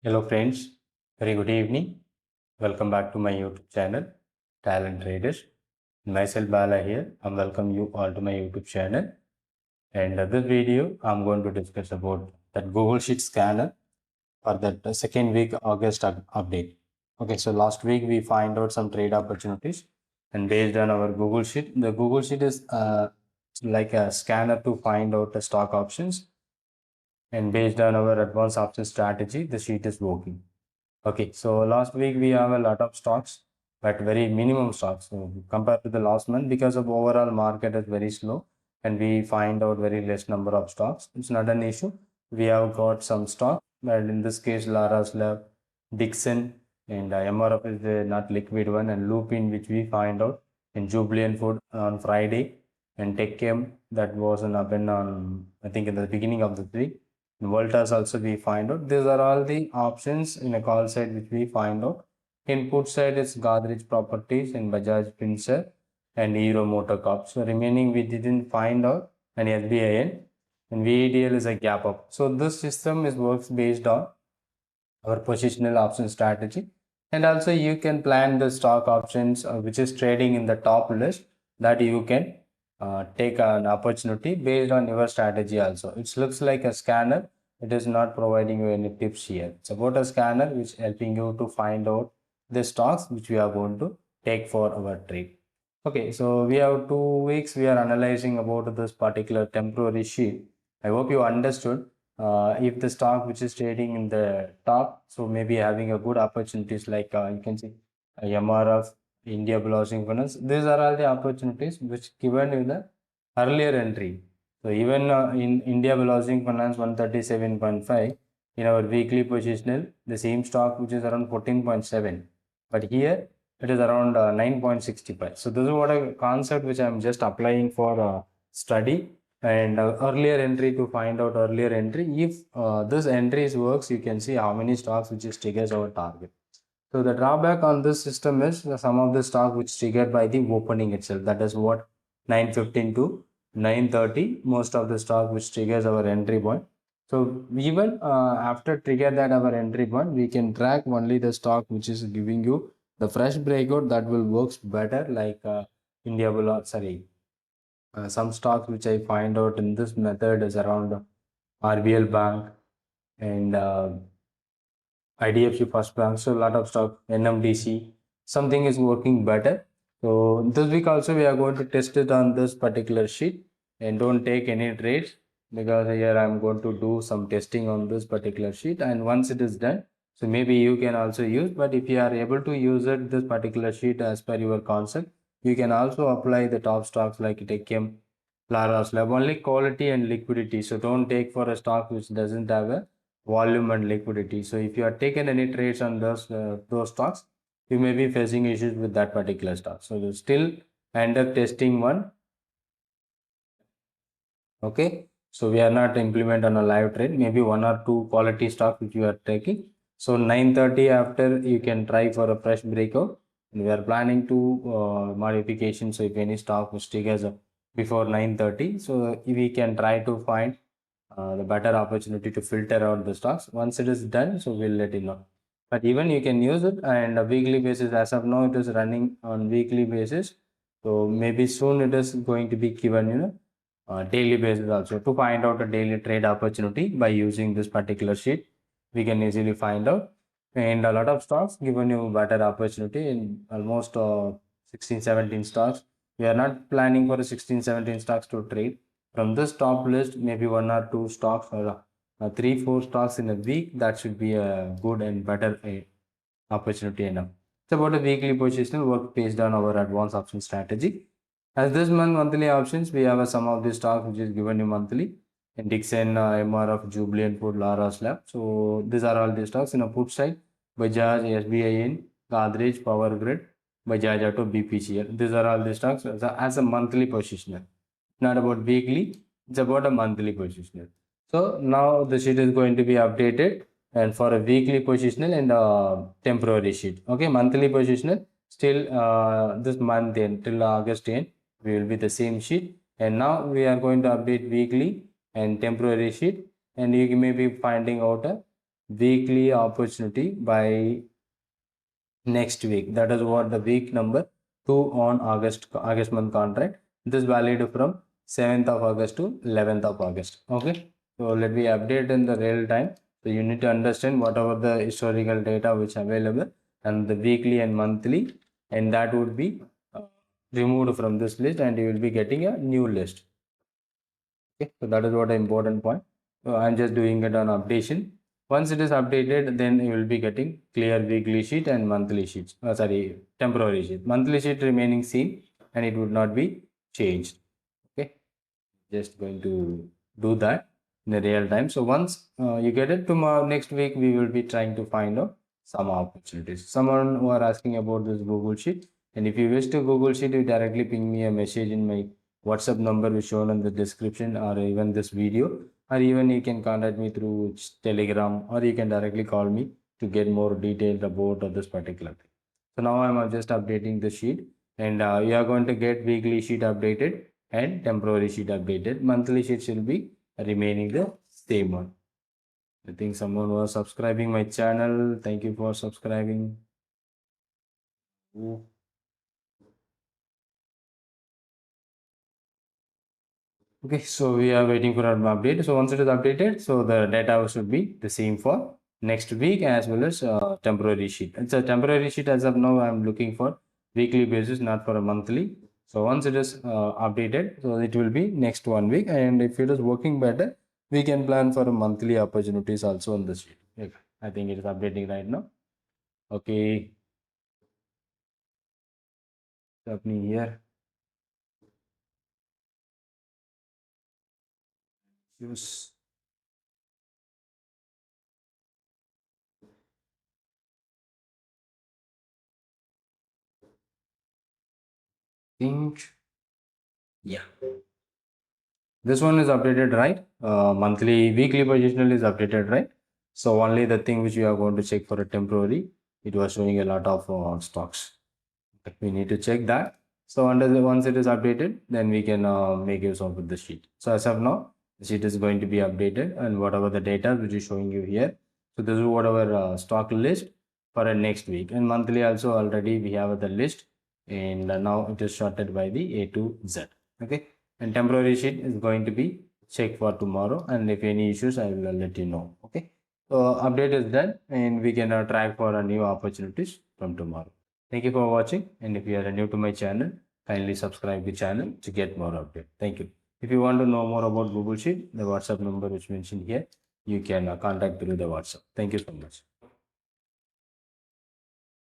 Hello friends, very good evening. Welcome back to my YouTube channel, Talent Traders. Myself Bala here. I welcome you all to my YouTube channel. And this video, I'm going to discuss about that Google Sheet scanner for that second week August update. Okay, so last week we find out some trade opportunities, and based on our Google Sheet, the Google Sheet is like a scanner to find out the stock options, and based on our advanced option strategy, the sheet is working. Okay, so last week we have a lot of stocks, but very minimum stocks. So compared to the last month, because of overall market is very slow, and we find out very less number of stocks. It's not an issue. We have got some stock, but in this case, Lara's Lab, Dixon, and MRF is the not liquid one, and Lupin, which we find out in Jubilant Food on Friday, and TechChem that was an up and on, I think in the beginning of the week. In Voltas also we find out. These are all the options in a call side which we find out. In put side is Godrej Properties and Bajaj Finserv and Hero Motor Corp. So remaining we didn't find out, and SBIN and VEDL is a gap up. So this system is works based on our positional option strategy, and also you can plan the stock options which is trading in the top list, that you can take an opportunity based on your strategy. Also it looks like a scanner. It is not providing you any tips here. It's about a scanner which helping you to find out the stocks which we are going to take for our trade. Okay, so we have 2 weeks we are analyzing about this particular temporary sheet. I hope you understood. If the stock which is trading in the top, so maybe having a good opportunities like you can see MRF, India Housing Finance. These are all the opportunities which given in the earlier entry. So even in India Housing Finance 137.5, in our weekly positional, the same stock which is around 14.7, but here it is around 9.65. So this is what a concept which I am just applying for study, and earlier entry to find out earlier entry. If this entries works, you can see how many stocks which is triggers our target. So the drawback on this system is some of the stock which triggered by the opening itself. That is what 9:15 to 9:30. Most of the stock which triggers our entry point. So even after trigger that our entry point, we can track only the stock which is giving you the fresh breakout, that will works better. Like India will sorry some stocks which I find out in this method is around RBL Bank and IDFC First Bank. So a lot of stock, NMDC, something is working better. So this week also we are going to test it on this particular sheet, and don't take any trades, because here I'm going to do some testing on this particular sheet, and once it is done, so maybe you can also use. But if you are able to use it, this particular sheet as per your concept, you can also apply the top stocks like TechM, Lara's Lab, only quality and liquidity. So don't take for a stock which doesn't have a volume and liquidity. So if you are taken any trades on those stocks, you may be facing issues with that particular stock. So you still end up testing one. Okay, so we are not implement on a live trade, maybe one or two quality stock which you are taking. So 9:30 after you can try for a fresh breakout, and we are planning to modification. So if any stock which triggers before 9:30, so we can try to find the better opportunity to filter out the stocks. Once it is done, so we'll let you know. But even you can use it and a weekly basis. As of now, it is running on weekly basis. So maybe soon it is going to be given, daily basis also, to find out a daily trade opportunity by using this particular sheet. We can easily find out, and a lot of stocks given you better opportunity in almost 16 17 stocks. We are not planning for 16 17 stocks to trade. From this top list, maybe one or two stocks, or 3 4 stocks in a week, that should be a good and better opportunity enough. It's about a weekly positional work based on our advanced option strategy. As this month monthly options, we have a sum of the stock which is given you monthly. In Dixon, MRF, Jubilant Food, Lara's Lab. So these are all the stocks in a put side. Bajaj, SBIN, Godrej, Power Grid, Bajaj Auto, BPCL. These are all the stocks as a monthly positional. Not about weekly, it's about a monthly positional. So now the sheet is going to be updated, and for a weekly positional and a temporary sheet. Okay, monthly positional still this month end till August end, we will be the same sheet, and now we are going to update weekly and temporary sheet, and you may be finding out weekly opportunity by next week. That is what the week number 2 on August month contract. This is valid from 7th of August to 11th of August. Okay, so let me update in the real time. So you need to understand whatever the historical data which available and the weekly and monthly, and that would be removed from this list, and you will be getting a new list. Okay, so that is what an important point. So I'm just doing it on updation. Once it is updated, then you will be getting clear weekly sheet and monthly sheets. Sorry, temporary sheet. Monthly sheet remaining same, and it would not be changed. Okay, just going to do that in the real time. So once you get it tomorrow, next week we will be trying to find out some opportunities. Someone who are asking about this Google sheet, and if you wish to Google sheet, you directly ping me a message in my WhatsApp number which shown in the description, or even this video, or even you can contact me through Telegram, or you can directly call me to get more details about this particular thing. So now I'm just updating the sheet, and you are going to get weekly sheet updated and temporary sheet updated. Monthly sheets will be remaining the same one. I think someone was subscribing my channel. Thank you for subscribing. Ooh. Okay, so we are waiting for an update. So once it is updated, so the data should be the same for next week as well as temporary sheet. It's a temporary sheet as of now. I'm looking for weekly basis, not for a monthly. So once it is updated, so it will be next 1 week. And if it is working better, we can plan for a monthly opportunities also on the sheet. Okay. I think it is updating right now. Okay, it's happening here. Use think. Yeah. This one is updated, right? Monthly, weekly positional is updated, right? So only the thing which you are going to check for a temporary, it was showing a lot of stocks. We need to check that. So once it is updated, then we can make use of the sheet. So as of now, the sheet is going to be updated, and whatever the data which is showing you here. So this is whatever stock list for a next week, and monthly also already we have the list, and now it is sorted by the A to Z. Okay, and temporary sheet is going to be checked for tomorrow, and if any issues, I will let you know. Okay, so update is done, and we can try for a new opportunities from tomorrow. Thank you for watching, and if you are new to my channel, kindly subscribe the channel to get more updates. Thank you. If you want to know more about Google Sheet, the WhatsApp number which mentioned here, you can contact through the WhatsApp. Thank you so much.